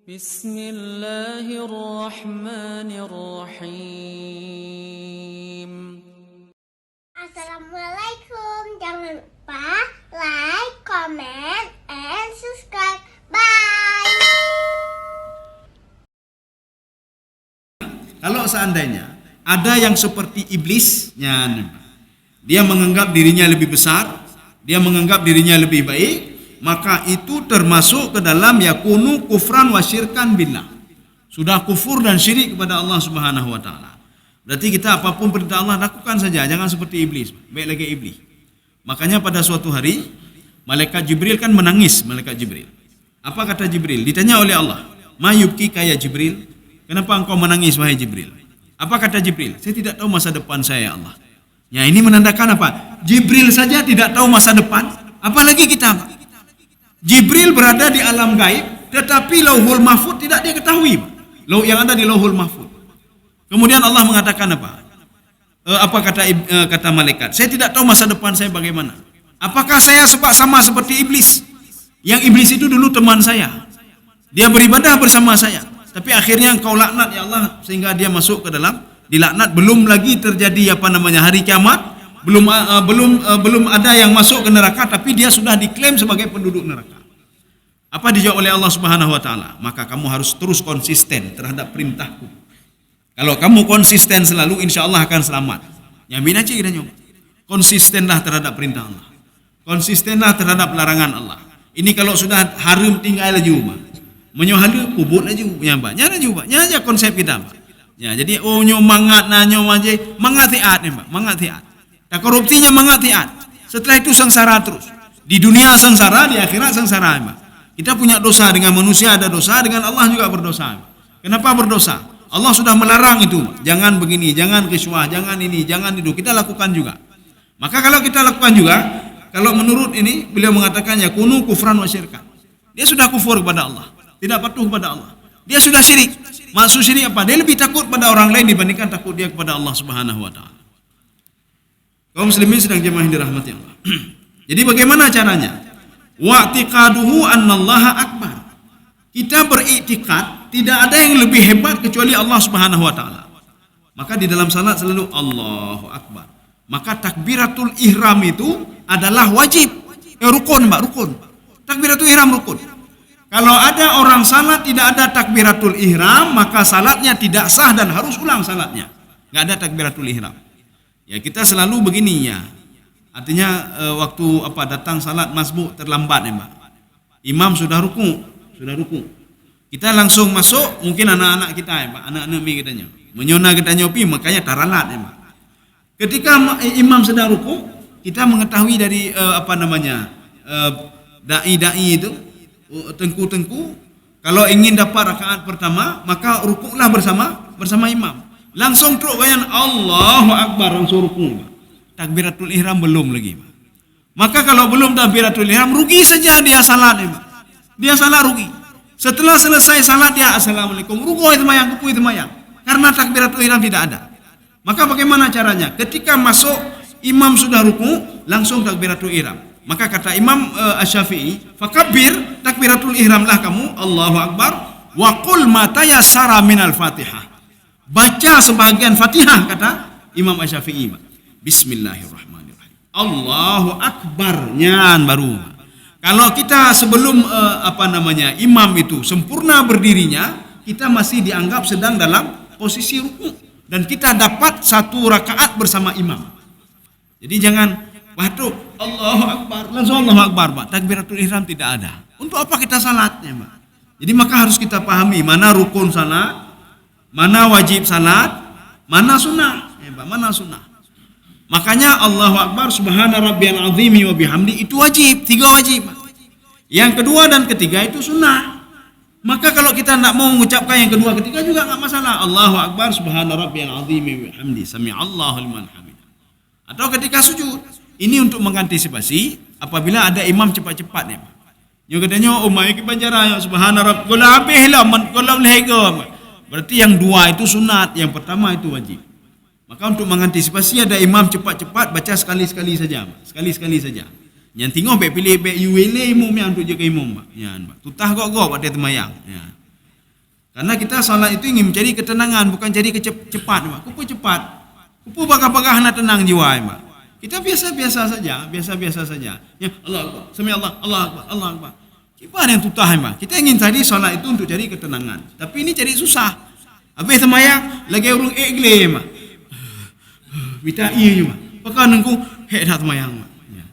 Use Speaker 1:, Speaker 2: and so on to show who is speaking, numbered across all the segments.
Speaker 1: Bismillahirrahmanirrahim.
Speaker 2: Assalamualaikum. Jangan lupa like, comment, and subscribe. Bye.
Speaker 3: Kalau seandainya ada yang seperti iblisnya, dia menganggap dirinya lebih besar, dia menganggap dirinya lebih baik, maka itu termasuk ke dalam yakunu kufran wa syirkan billah. Sudah kufur dan syirik kepada Allah Subhanahu wa taala. Berarti kita apapun perintah Allah lakukan saja, jangan seperti iblis. Baik lagi iblis. Makanya pada suatu hari malaikat Jibril kan menangis, malaikat Jibril. Apa kata Jibril? Ditanya oleh Allah, "Ma yubki kaya Jibril? Kenapa engkau menangis wahai Jibril?" Apa kata Jibril? "Saya tidak tahu masa depan saya, ya Allah." Ya, ini menandakan apa? Jibril saja tidak tahu masa depan, apalagi kita. Jibril berada di alam gaib, tetapi Lauhul Mahfuz tidak dia ketahui. Yang ada di Lauhul Mahfuz. Kemudian Allah mengatakan apa? Apa kata malaikat? "Saya tidak tahu masa depan saya bagaimana. Apakah saya sama seperti iblis? Yang iblis itu dulu teman saya. Dia beribadah bersama saya. Tapi akhirnya engkau laknat ya Allah sehingga dia masuk ke dalam dilaknat. Belum lagi terjadi hari kiamat. Belum ada yang masuk ke neraka, tapi dia sudah diklaim sebagai penduduk neraka. Apa dijawab oleh Allah Subhanahu wa taala? Maka kamu harus terus konsisten terhadap perintahku. Kalau kamu konsisten selalu, insya Allah akan selamat. Yamin aja kita nyoba. Konsistenlah terhadap perintah Allah. Konsistenlah terhadap larangan Allah. Ini kalau sudah harum tinggal aja rumah. Menyohalu kubur aja nyamba. Nyana aja konsep kita. Ya, jadi mangat nanyo aja mangat tiat nih, Pak. Mangat tiat. Tak korupsinya mengatiat. Setelah itu sengsara terus. Di dunia sengsara, di akhirat sengsara. Kita punya dosa dengan manusia, ada dosa dengan Allah juga berdosa. Kenapa berdosa? Allah sudah melarang itu. Jangan begini, jangan kiswah, jangan ini, jangan itu. Kita lakukan juga. Maka kalau kita lakukan juga, kalau menurut ini beliau mengatakan ya kunu kufran wa syirkan. Dia sudah kufur kepada Allah, tidak patuh kepada Allah. Dia sudah syirik. Maksud syirik apa? Dia lebih takut pada orang lain dibandingkan takut dia kepada Allah Subhanahu wa taala. Kaum muslimin sedang jemaah yang dirahmati Allah. Jadi bagaimana caranya? Wa'tiqaduhu annallaha akbar. Kita beriktikad tidak ada yang lebih hebat kecuali Allah Subhanahu wa taala. Maka di dalam salat selalu Allahu akbar. Maka takbiratul ihram itu adalah wajib. Rukun, Mbak, rukun. Takbiratul ihram rukun. Kalau ada orang salat tidak ada takbiratul ihram, maka salatnya tidak sah dan harus ulang salatnya. Enggak ada takbiratul ihram. Ya, kita selalu begini ya. Artinya waktu datang salat masbuk terlambat ya, Mbak. Imam sudah ruku. Kita langsung masuk, mungkin anak-anak kita ya, Mbak, anak-anak kitanya. Menyona kita nyopi makanya taralat ya, Mbak. Ketika imam sedang ruku, kita mengetahui dari dai-dai itu, tengku-tengku, kalau ingin dapat rakaat pertama, maka rukuklah bersama imam. Langsung terus bayan Allahu Akbar langsung rukuk. Takbiratul ihram belum lagi. Maka kalau belum takbiratul ihram rugi saja dia salat. Dia salat rugi. Setelah selesai salat dia assalamualaikum. Rukuk semayang, kupu semayang. Karena takbiratul ihram tidak ada. Maka bagaimana caranya? Ketika masuk imam sudah rukuk, langsung takbiratul ihram. Maka kata Imam Asy-Syafi'i, "Fakabbir takbiratul ihramlah kamu, Allahu Akbar, wa qul ma tayassara minal Fatihah." Baca sebagian Fatihah kata Imam Asy-Syafi'i. Bismillahirrahmanirrahim. Allahu Akbar nyan baru. Kalau kita sebelum imam itu sempurna berdirinya, kita masih dianggap sedang dalam posisi ruku dan kita dapat satu rakaat bersama imam. Jadi jangan batuk Allahu Akbar langsung Allahu Akbar, Pak. Takbiratul ihram tidak ada. Untuk apa kita salatnya, Pak? Jadi maka harus kita pahami mana rukun salat, mana wajib salat, mana sunnah. Mana sunnah. Makanya Allahu Akbar subhana rabbiyal azimi wa bihamdi itu wajib, 3 wajib. Yang kedua dan ketiga itu sunnah. Maka kalau kita tidak mau mengucapkan yang kedua ketiga juga enggak masalah. Allahu Akbar subhana rabbiyal azimi wa bihamdi sami'allahu liman hamidah. Atau ketika sujud. Ini untuk mengantisipasi apabila ada imam cepat-cepat ya. Yang katanya umay ki banjara subhana rabbiyal habislah man qalam lehega. Berarti yang dua itu sunat, yang pertama itu wajib. Maka untuk mengantisipasi ada imam cepat-cepat baca sekali-sekali saja. Sekali-sekali saja. Yang tengok pilih ULA imam yang untuk jaga imam. Ya, tutah gok pada temayang. Ya. Karena kita salat itu ingin mencari ketenangan, bukan cari cepat, Pak. Kupu cepat. Kupu bagah-bagah nak tenang jiwa, Pak. Kita biasa-biasa saja. Ya, Allah Akbar. Sami Allah Akbar, Allah Akbar. Kita yang tutah, Pak. Kita ingin tadi salat itu untuk cari ketenangan. Tapi ini cari susah. Habis semayang lagi urung egle, Pak. Minta iya, Pak. Pakai nunggu dah semayang, Pak. Ya.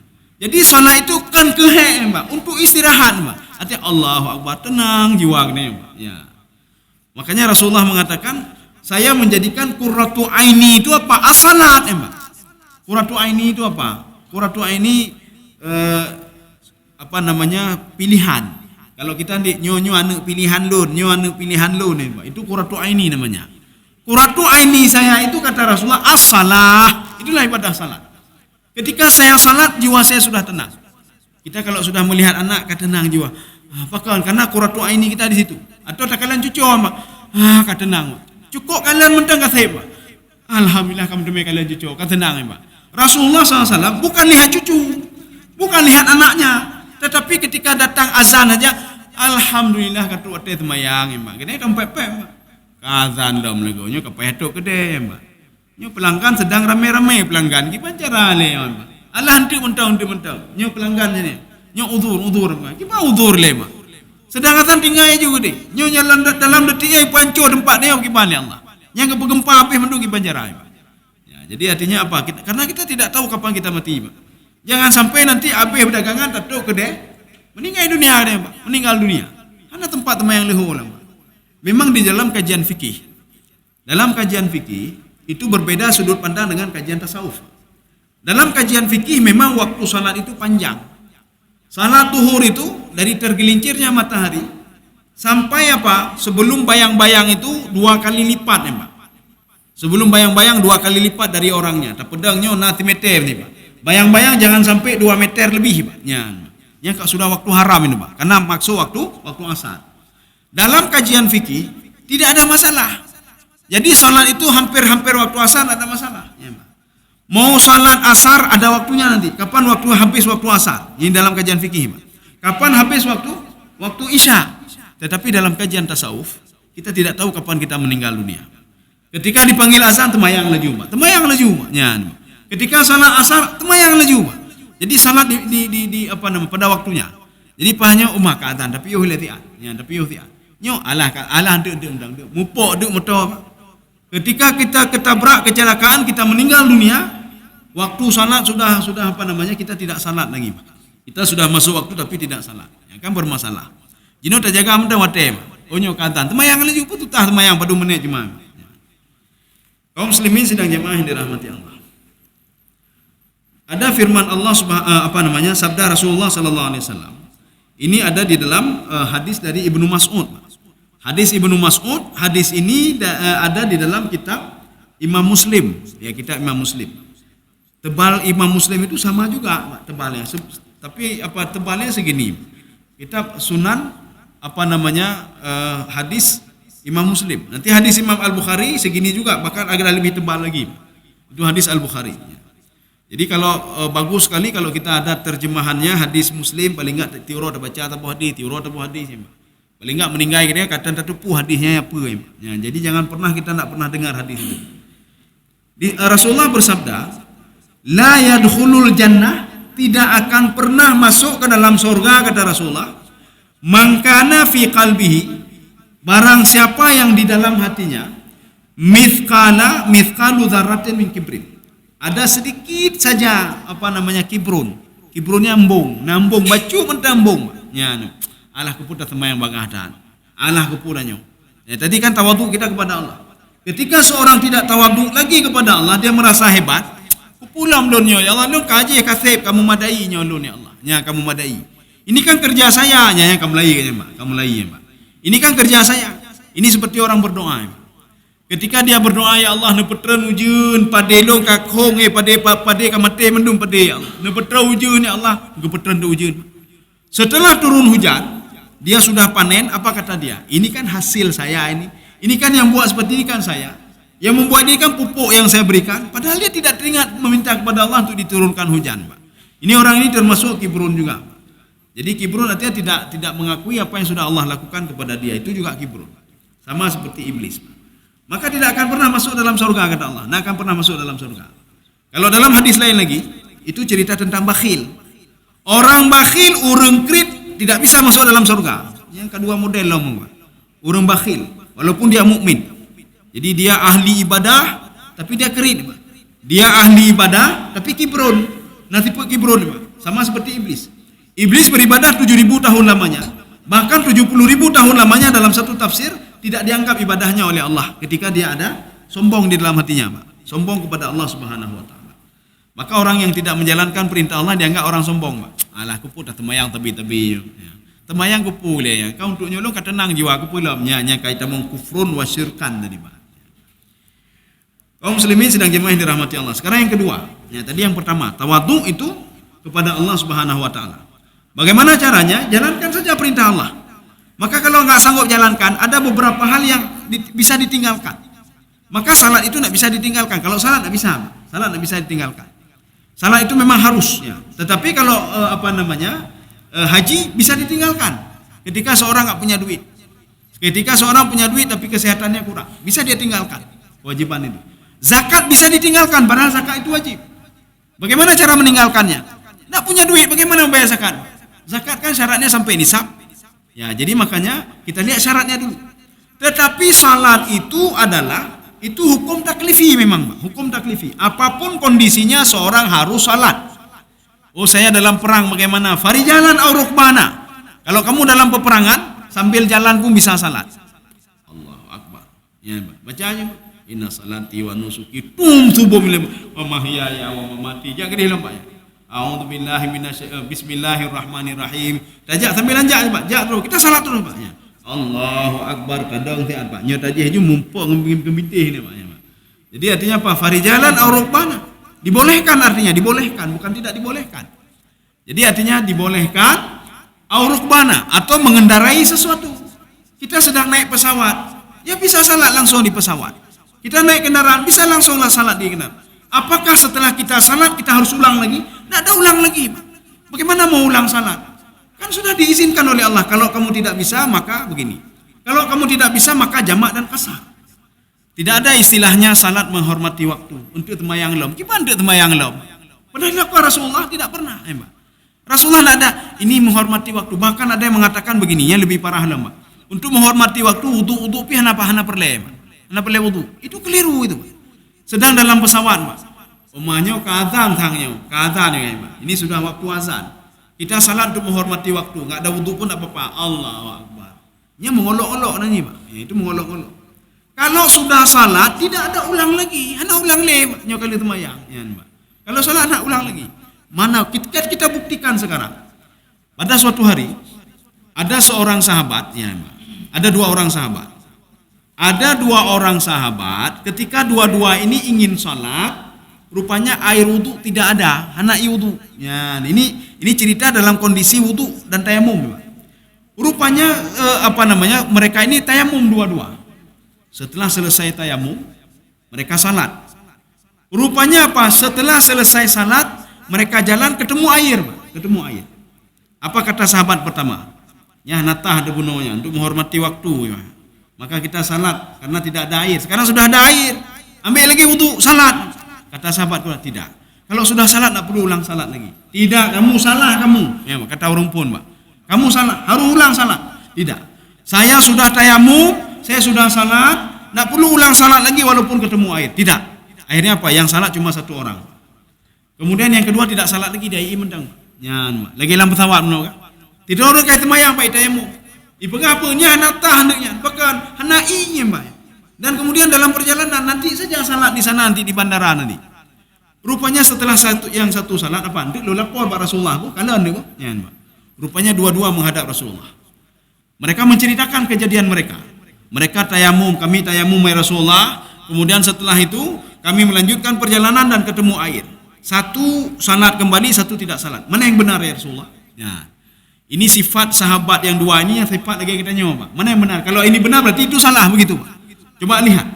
Speaker 3: Jadi salat itu kan kehek, Pak. Untuk istirahat, Pak. Artinya Allahu Akbar, tenang jiwa ni, Pak. Ya. Makanya Rasulullah mengatakan, saya menjadikan qurratu aini itu apa? As-salat, Pak. Qurratu aini itu apa? Qurratu aini pilihan. Kalau kita nyo anu pilihan lun, Pak. Itu qurratu aini namanya. Qurratu aini saya itu kata Rasulullah as-salah. Itulah ibadah salat. Ketika saya salat, jiwa saya sudah tenang. Kita kalau sudah melihat anak, tenang jiwa. Apakah? Karena qurratu aini kita di situ. Atau tak kalian cucu, Pak. Kata tenang, Pak. Cukup kalian mentang kata, Pak. Alhamdulillah kamu demi kalian cucu. Kata tenang, Pak. Rasulullah SAW bukan lihat cucu, bukan lihat anaknya, tetapi ketika datang azan aja, alhamdulillah kata waktu semayang, Pak. Kena kan pepek, Pak. Azan dah melegonya kepetok kedai, Pak. Nyo pelanggan sedang ramai-ramai pelanggan. Gimana cara le, Pak? Allah mentau. Nyo pelanggan ini. Nyo udur, Pak. Gimana udur le, Pak? Sedang azan tinggal juga deh. Nyo jalan dalam detiknya panco tempat dia gimana Allah. Yang gempa api mendugi banjaran, Pak. Ya, jadi artinya apa? Karena kita tidak tahu kapan kita mati, Pak. Jangan sampai nanti api berdagangan tatuk kedai meninggal dunia deh, Pak. Meninggal dunia. Karena tempat yang leho lah, Pak. Memang di dalam kajian fikih. Dalam kajian fikih itu berbeda sudut pandang dengan kajian tasawuf. Dalam kajian fikih memang waktu salat itu panjang. Salat zuhur itu dari tergelincirnya matahari sampai apa? Sebelum bayang-bayang itu 2 kali lipat, ya, Pak. Sebelum bayang-bayang 2 kali lipat dari orangnya. Tak pedangnya nanti meter nih, Pak. Bayang-bayang jangan sampai 2 meter lebih, Pak. Ya sudah waktu haram ini, Pak. Karena maksud waktu asar. Dalam kajian fikih tidak ada masalah. Jadi salat itu hampir waktu asar ada masalah, ya, Pak. Mau salat asar ada waktunya nanti. Kapan waktu habis waktu asar? Ini dalam kajian fikih, Pak. Kapan habis waktu isya? Tetapi dalam kajian tasawuf kita tidak tahu kapan kita meninggal dunia. Ketika dipanggil azan temayang laju, Pak. Ya. Ketika salat asar temayang laju, Pak. Jadi salat di pada waktunya. Jadi pahanya umat ke azan tapi yo hilatian. Ya, tapi yo tian. Nyo Allah ndek mupok ndek motor, Pak. Ketika kita ketabrak kecelakaan, kita meninggal dunia. Waktu salat sudah kita tidak salat lagi, Pak. Kita sudah masuk waktu tapi tidak salat. Ya kan bermasalah. Jino tak jaga mentang watem. Onyo katan. Temayang lagi pun tutah temayang pada menit cuma. Ya. Kaum muslimin sedang jemaah yang dirahmati Allah. Ada firman Allah sabda Rasulullah sallallahu alaihi wasallam. Ini ada di dalam hadis dari Ibnu Mas'ud. Hadis Ibnu Mas'ud, hadis ini ada di dalam kitab Imam Muslim. Ya, kitab Imam Muslim. Tebal Imam Muslim itu sama juga, Pak, tebalnya. Tapi tebalnya segini. Kitab Sunan hadis Imam Muslim. Nanti hadis Imam Al-Bukhari segini juga, bahkan agak lebih tebal lagi. Itu hadis Al-Bukhari. Jadi kalau bagus sekali kalau kita ada terjemahannya hadis Muslim, paling enggak tiurut baca atau hadis, ya, Pak. Paling enggak meninggal dia kata tepu hadisnya apa, ya. Jadi jangan pernah kita enggak pernah dengar hadis itu. Rasulullah bersabda, la yadkhulul jannah, tidak akan pernah masuk ke dalam surga, kata Rasulullah, man kana fi qalbihi, barang siapa yang di dalam hatinya mithqalu dzarratin min kibrin, ada sedikit saja kibrunnya nambung bacu mentambung, ya. Allah keputar semayang bagadan. Allah keputarnya. Ya, tadi kan tawaduk kita kepada Allah. Ketika seorang tidak tawaduk lagi kepada Allah, dia merasa hebat. Pulang dunia, ya Allah, lu kaji kasih kamu madai nyolun, ya Allah. Ya, kamu madai. Ini kan kerja saya, ya kamu lagi, ya, Pak. Kamu lagi, ya, Pak. Ini kan kerja saya. Ini seperti orang berdoa, ya. Ketika dia berdoa, ya Allah, nepetran ujun padelo kakong pade kamate mendum pade, ya Allah. Nepetran ujun, ya Allah, nepetran ujun. Setelah turun hujan, dia sudah panen, apa kata dia? Ini kan hasil saya ini. Ini kan yang buat seperti ini kan saya. Yang membuat ini kan pupuk yang saya berikan. Padahal dia tidak teringat meminta kepada Allah untuk diturunkan hujan, Pak. Ini orang ini termasuk kibrun juga, Pak. Jadi kibrun artinya tidak mengakui apa yang sudah Allah lakukan kepada dia. Itu juga kibrun. sama seperti iblis. Maka tidak akan pernah masuk dalam surga kata Allah. Tidak akan pernah masuk dalam surga. Kalau dalam hadis lain lagi, itu cerita tentang bakhil. Orang bakhil, urang krit tidak bisa masuk dalam surga. Yang kedua model lah, orang bakhil, walaupun dia mukmin. Jadi dia ahli ibadah, tapi dia krit. Dia ahli ibadah, tapi kibron. Nanti pun kibron, sama seperti iblis. Iblis beribadah 7.000 tahun lamanya. Bahkan 70.000 tahun lamanya dalam satu tafsir tidak dianggap ibadahnya oleh Allah ketika dia ada sombong di dalam hatinya, Pak. Sombong kepada Allah Subhanahu wa taala. Maka orang yang tidak menjalankan perintah Allah dianggap orang sombong, Pak. Alah, aku pun dah temayang tebi-tebi. Ya. Temayang ku pula ya. Kau untuk nyolong kata tenang jiwa aku pula nya kaitan mengkufrun wa syirkan tadi, Pak. Kaum muslimin sedang jemaah yang dirahmati Allah. Sekarang yang kedua. Ya, tadi yang pertama, tawadhu itu kepada Allah Subhanahu wa taala. Bagaimana caranya? Jalankan saja perintah Allah. Maka kalau nggak sanggup jalankan, ada beberapa hal yang bisa ditinggalkan. Maka salat itu nggak bisa ditinggalkan. Kalau salat nggak bisa, salat nggak bisa ditinggalkan. Salat itu memang harus. Ya. Tetapi kalau haji bisa ditinggalkan. Ketika seorang nggak punya duit, ketika seorang punya duit tapi kesehatannya kurang, bisa dia tinggalkan kewajiban itu. Zakat bisa ditinggalkan, padahal zakat itu wajib. Bagaimana cara meninggalkannya? Nggak punya duit, bagaimana membayar zakat? Zakat kan syaratnya sampai nisab. Ya, jadi makanya kita lihat syaratnya dulu. Tetapi salat itu hukum taklifi memang, Pak. Hukum taklifi. Apapun kondisinya seorang harus salat. Oh, saya dalam perang bagaimana? Farijalan au rukbana. Kalau kamu dalam peperangan sambil jalan pun bisa salat. Allahu akbar. Ya, Pak. Baca aja, Pak. Inna salati wa nusuki wa mahyaya wa mamati. Jangan dia lampak ya. A'udzu billahi bismillahirrahmanirrahim. Tajak sambil lanjak, Pak. Jak terus. Kita salat terus, Pak. Ya. Allahu akbar kadang tiap, Pak. Nya tadi haju mumpuk ngembintih ni, Pak. Ya, Pak. Jadi artinya apa? Farijalan au rukbana. Dibolehkan artinya, dibolehkan, bukan tidak dibolehkan. Jadi artinya dibolehkan au rukbana atau mengendarai sesuatu. Kita sedang naik pesawat, ya bisa salat langsung di pesawat. Kita naik kendaraan, bisa langsunglah salat di kendaraan. Apakah setelah kita salat kita harus ulang lagi? Tidak ada ulang lagi, Pak. Bagaimana mau ulang salat? Kan sudah diizinkan oleh Allah. Kalau kamu tidak bisa maka begini. Kalau kamu tidak bisa maka jamak dan qasar. Tidak ada istilahnya salat menghormati waktu untuk temayang lom. Gimana untuk temayang lom? Pernah dilakukan Rasulullah? Tidak pernah, Pak. Rasulullah tidak ada. Ini menghormati waktu. Bahkan ada yang mengatakan begini, yang lebih parah lah, Pak. Untuk menghormati waktu, wudu pi hana perle, Pak. Hana perle wudu. Itu keliru itu, Pak. Sedang dalam pesawat, Pak. Omanya keadaan tangnya, keadaan ya, Pak. Ini sudah waktu azan. Kita salat untuk menghormati waktu, enggak ada wudu pun tak apa-apa. Allahu akbar. Nya mengolok-olok nanya, Pak. Ya, itu mengolok-olok. Kalau sudah salat tidak ada ulang lagi. Hana ulang le, Pak. Nya kali temayang, ya, Pak. Kalau salat nak ulang lagi. Mana kita buktikan sekarang. Pada suatu hari ada seorang sahabat, ya, Pak. Ada dua orang sahabat. Ada dua orang sahabat, ketika dua-dua ini ingin salat, rupanya air wudu tidak ada, hana wudu. Ya, ini cerita dalam kondisi wudu dan tayamum. Rupanya mereka ini tayamum dua-dua. Setelah selesai tayamum, mereka salat. Rupanya apa? Setelah selesai salat, mereka jalan ketemu air, Pak. Ketemu air. Apa kata sahabat pertama? Ya, natah ada bunonya untuk menghormati waktu, ya. Maka kita salat karena tidak ada air. Sekarang sudah ada air. Ambil lagi wudu, salat. Kata sahabat pula, tidak. Kalau sudah salat tak perlu ulang salat lagi. Tidak, kamu salah kamu. Ya, kata orang pun, Pak. Kamu salah, harus ulang salat. Tidak. Saya sudah tayamum, saya sudah salat, tak perlu ulang salat lagi walaupun ketemu air. Tidak. Akhirnya apa? Yang salat cuma satu orang. Kemudian yang kedua tidak salat lagi, dia mendang. Nyan, lagi dalam pesawat benar kan? Tidak orang kait temayang Pak tayamum. Ibu ngapanya natah hendaknya, bahkan hanainya, Pak. Dan kemudian dalam perjalanan nanti saja salat di sana, nanti di bandara nanti. Rupanya setelah yang satu salat apa? Nanti lo lapor Pak Rasulullah, kalau anda kok, ya, Pak. Rupanya dua-dua menghadap Rasulullah. Mereka menceritakan kejadian mereka. Mereka tayamum, kami tayamum ya Rasulullah. Kemudian setelah itu kami melanjutkan perjalanan dan ketemu air. Satu salat kembali, satu tidak salat. Mana yang benar ya Rasulullah? Ya. Ini sifat sahabat yang dua ini, yang sifat lagi kita nyawa, Pak. Mana yang benar? Kalau ini benar berarti itu salah begitu, Pak. Coba lihat.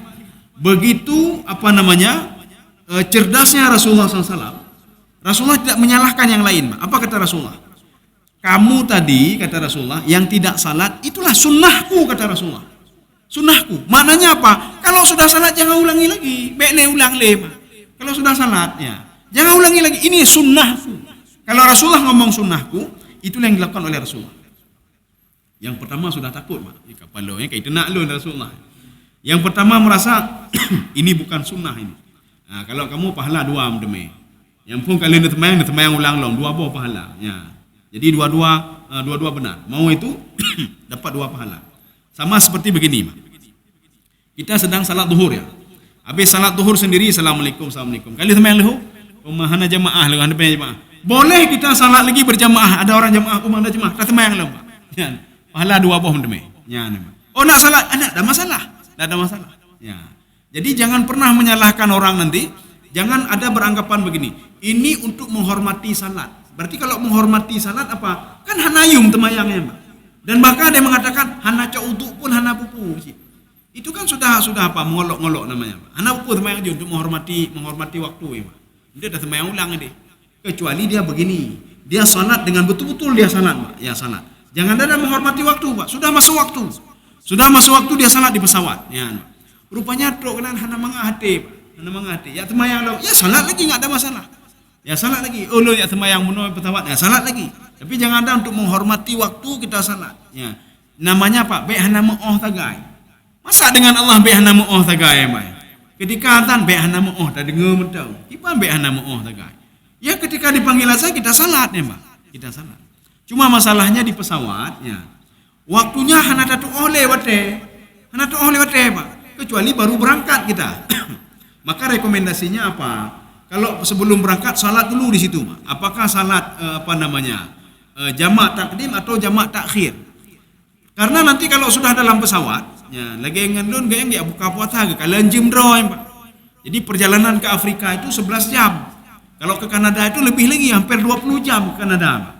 Speaker 3: Begitu cerdasnya Rasulullah SAW. Rasulullah tidak menyalahkan yang lain, Pak. Apa kata Rasulullah? Kamu tadi, kata Rasulullah, yang tidak salat itulah sunnahku, kata Rasulullah. Sunnahku. Maknanya apa? Kalau sudah salat jangan ulangi lagi. Baiknya ulang lima. Kalau sudah salat, ya, jangan ulangi lagi. Ini sunnahku. Kalau Rasulullah ngomong sunnahku, itulah yang dilakukan oleh Rasulullah. Yang pertama sudah takut, Mak. Kepalanya kayak itu nak lu Rasulullah. Yang pertama merasa ini bukan sunnah ini. Nah, kalau kamu pahala dua mendeme. Yang pun kalian temayang ulang long dua buah pahala. Ya. Jadi dua-dua benar. Mau itu dapat dua pahala. Sama seperti begini, Mak. Kita sedang salat zuhur ya. Habis salat zuhur sendiri, assalamualaikum. Kali temayang lehu, rumahana jamaah lehu, hana jamaah. Boleh kita salat lagi berjamaah. Ada orang jamaah, ada jamaah. Tak temayang lehu, Mak. Ya. Pahala dua buah mendeme. Ya. Oh nak salat, ada masalah. Tak ada masalah. Ya. Jadi jangan pernah menyalahkan orang nanti. Jangan ada beranggapan begini. Ini untuk menghormati salat. Berarti kalau menghormati salat apa? Kan hanayum temayangnya, Mbak. Dan bahkan ada yang mengatakan hana cautuk pun hana pupu. Itu kan sudah apa? Mengolok-ngolok namanya, Mbak. Hana pupu temayang aja untuk menghormati waktu, ya, Mbak. Dia dah temayang ulang dia. Kecuali dia begini. Dia salat dengan betul-betul dia salat, Mbak. Ya salat. Jangan ada menghormati waktu, Mbak. Sudah masuk waktu. Dia salat di pesawat. Ya. Rupanya truk kan hana mangahati, hana mangahati. Ya temayang dong. Ya salat lagi enggak ada masalah. Ya salat lagi. Oh lo ya temayang menuai pesawat. Ya salat lagi. Tapi jangan ada untuk menghormati waktu kita salat. Ya. Namanya apa? Baik hana mu'oh tagai. Masa dengan Allah baik hana mu'oh tagai, Mbak? Ketika adzan baik hana mu'oh tak dengar mentau. Ipan baik hana mu'oh tagai. Ya ketika dipanggil azan kita salat ya, Mbak. Kita salat. Cuma masalahnya di pesawat, ya. Waktunya hana tatu oleh wate, Pak. Kecuali baru berangkat kita. Maka rekomendasinya apa? Kalau sebelum berangkat salat dulu di situ, Pak. Apakah salat jamak takdim atau jamak takhir? Karena nanti kalau sudah dalam pesawat, ya, lagi ngendun gayang dia buka puasa ke kalian jam draw, Pak. Jadi perjalanan ke Afrika itu 11 jam. Kalau ke Kanada itu lebih lagi, hampir 20 jam ke Kanada, Pak.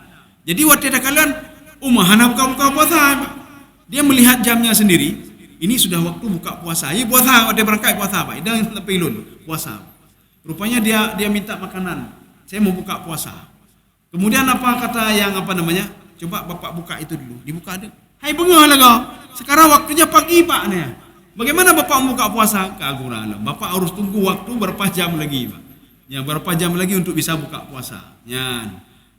Speaker 3: Jadi waktu ada kalian hana buka puasa, Pak. Dia melihat jamnya sendiri. Ini sudah waktu buka puasa. Ya puasa, waktu berangkat puasa, Pak. Dia lebih lun puasa. Rupanya dia minta makanan. Saya mau buka puasa. Kemudian apa kata yang coba Bapak buka itu dulu. Dibuka ada. Hai bengah lah kau. Sekarang waktunya pagi, Pak. Nih. Bagaimana Bapak mau buka puasa? Kaguran. Bapak harus tunggu waktu berapa jam lagi, Pak. Ya, berapa jam lagi untuk bisa buka puasa. Ya.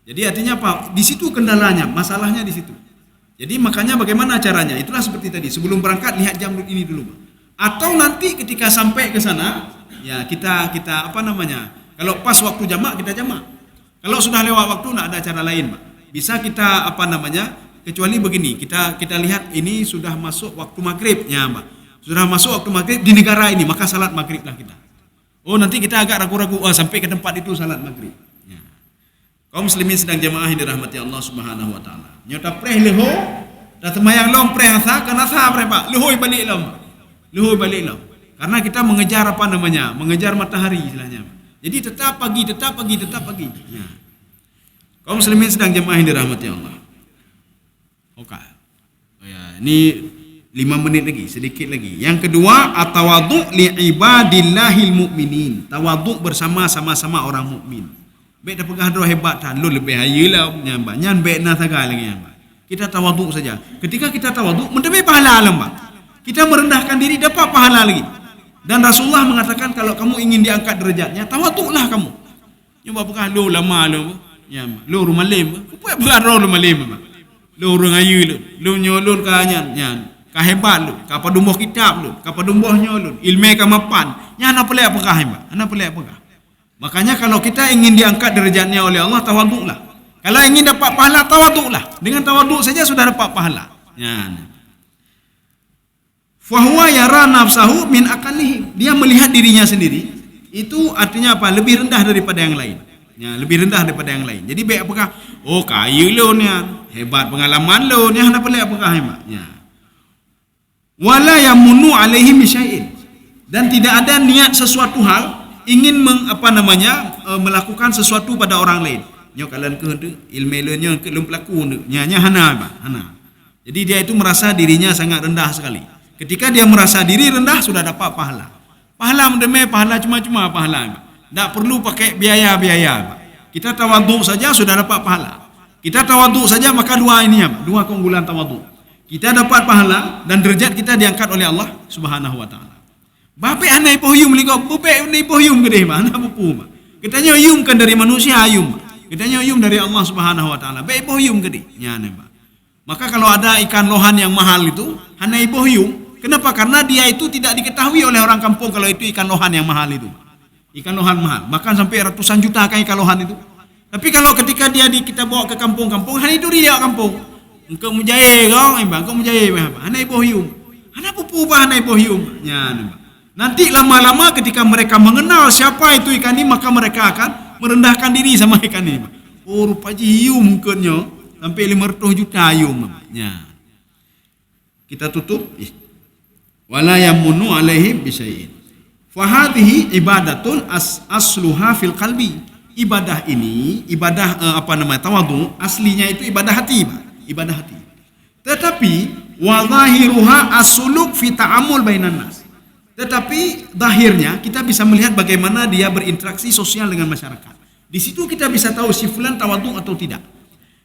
Speaker 3: Jadi artinya apa? Di situ kendalanya, masalahnya di situ. Jadi makanya bagaimana caranya? Itulah seperti tadi. Sebelum berangkat lihat jam ini dulu, Pak. Atau nanti ketika sampai ke sana, ya kita kalau pas waktu jamak kita jamak. Kalau sudah lewat waktu tidak ada cara lain, Pak. Bisa kita kecuali begini, kita lihat ini sudah masuk waktu maghrib, ya, Pak. Sudah masuk waktu maghrib di negara ini, maka salat maghriblah kita. Oh nanti kita agak ragu-ragu, sampai ke tempat itu salat maghrib. Ya. Kaum muslimin sedang jamaah yang dirahmati Allah Subhanahu wa taala. Nyota preh leho, dah temayang long preh asa kana sa preh, Pak. Lehoi balik long. Karena kita mengejar mengejar matahari istilahnya. Jadi tetap pagi. Ya. Kaum muslimin sedang jamaah yang dirahmati Allah. Oke. Ya, ini 5 menit lagi, sedikit lagi. Yang kedua, at-tawadhu' li ibadillahil mu'minin. Tawadhu' bersama sama-sama orang mukmin. Baik dah pegah doa hebat tan lu lebih hayalah nyambak. Nyan baik na tagal lagi nyambak. Kita tawadhu' saja. Ketika kita tawadhu' mendapat pahala alam, Pak. Kita merendahkan diri dapat pahala lagi. Dan Rasulullah mengatakan kalau kamu ingin diangkat derajatnya, tawadhu'lah kamu. Nyoba pegah lu lama lu. Nyambak. Lu rumah lem. Apa pegah rumah lem, Pak. Lu orang ayu lu nyolun kanyan nyan. Kahebat lu, kapa dumboh kitab lu, kapa dumboh nyolun, ilmu kamapan. Nya ana pelak pegah, Mbak. Ana pelak pegah. Makanya kalau kita ingin diangkat derajatnya oleh Allah, tawadhu'lah. Kalau ingin dapat pahala, tawadhu'lah. Dengan tawadhu' saja sudah dapat pahala. Ya. Fa huwa yara nafsahu min aqallihi. Dia melihat dirinya sendiri. Itu artinya apa? Lebih rendah daripada yang lain. Ya, lebih rendah daripada yang lain. Jadi baik apakah? Oh, kaya lu ni. Hebat pengalaman lu ni, hendak pelak apakah, Mbak? Ya. Wala yamunu alaihi bisyai'in. Dan tidak ada niat sesuatu hal ingin melakukan sesuatu pada orang lain. Nyo kalian ke tu ilmu nyo ke lum pelaku nya hana, Pak. Hana. Jadi dia itu merasa dirinya sangat rendah sekali. Ketika dia merasa diri rendah sudah dapat pahala. Pahala mendeme pahala cuma-cuma pahala, Pak. Tak perlu pakai biaya-biaya, Pak. Kita tawadhu saja sudah dapat pahala. Kita tawadhu saja maka dua ini, Pak. Dua keunggulan tawadhu. Kita dapat pahala dan derajat kita diangkat oleh Allah Subhanahu wa taala. Bape anai pohyum ligo, bape anai pohyum gede mah, anak bupu mah. Katanya yum kan dari manusia ayum. Katanya yum dari Allah Subhanahu wa taala. Bae pohyum gede. Nyane mah. Maka kalau ada ikan lohan yang mahal itu, anai pohyum. Kenapa? Karena dia itu tidak diketahui oleh orang kampung kalau itu ikan lohan yang mahal itu. Ikan lohan mahal, bahkan sampai ratusan juta kan ikan lohan itu. Tapi kalau ketika kita bawa ke kampung-kampung, hanya itu dia kampung. Engkau mujaye kau, engkau mujaye apa? Hanai bohyum. Hana pupu bah hanai bohyum. Ya, nanti lama-lama ketika mereka mengenal siapa itu ikan ini, maka mereka akan merendahkan diri sama ikan ini. Oh, rupa hium kenyo sampai 500 juta hium. Ya. Kita tutup. Wala yamunu alaihim bisyai'in. Fahadhihi ibadatun asluha fil qalbi. Ibadah ini, tawadhu, aslinya itu ibadah hati, ibadah hati. Tetapi wa zahiruha asuluk fi ta'amul bainan nas. Tetapi zahirnya kita bisa melihat bagaimana dia berinteraksi sosial dengan masyarakat. Di situ kita bisa tahu si fulan tawadhu atau tidak.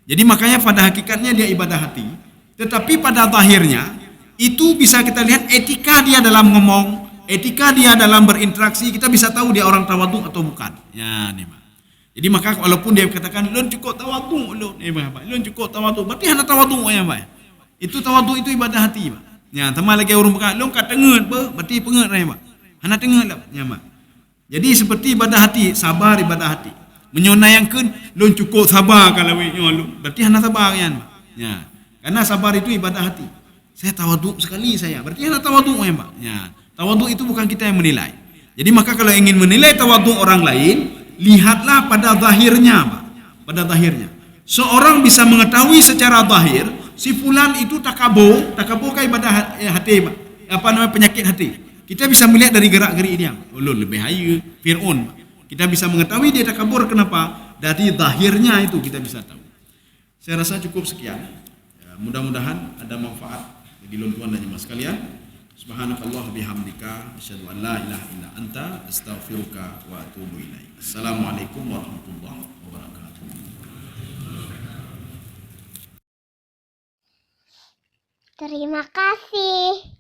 Speaker 3: Jadi makanya pada hakikatnya dia ibadah hati, tetapi pada zahirnya itu bisa kita lihat etika dia dalam ngomong, etika dia dalam berinteraksi, kita bisa tahu dia orang tawadhu atau bukan. Ya, nih, Pak. Jadi maka walaupun dia katakan lon cukup tawadhu, lon cukup tawadhu, berarti hana tawadhu ya, Pak. Itu tawadhu itu ibadah hati, Pak. Ya, tambah lagi orang berkata lon kat tenget, berarti penget ya, Pak. Hana tenget lah, ya, Pak. Jadi seperti ibadah hati, sabar ibadah hati. Menyonayangkan lon cukup sabar kalau berarti hana sabar ya, Pak. Ya. Karena sabar itu ibadah hati. Saya tawadhu sekali saya, berarti hana tawadhu ya, Pak. Ya. Tawadhu itu bukan kita yang menilai. Jadi maka kalau ingin menilai tawadhu orang lain, lihatlah pada zahirnya, Pak. Pada zahirnya. Seorang bisa mengetahui secara zahir si fulan itu takabur kan ibadah hati, Pak. Penyakit hati. Kita bisa melihat dari gerak-gerik dia. Ulun lebih hayu Fir'aun. Kita bisa mengetahui dia takabur kenapa? Dari zahirnya itu kita bisa tahu. Saya rasa cukup sekian. Ya, mudah-mudahan ada manfaat bagi tuan dan jemaah sekalian. Subhanakallah bihamdika asyhadu an la ilaha illa anta astaghfiruka wa atubu ilaik. Assalamualaikum warahmatullahi wabarakatuh.
Speaker 2: Terima kasih.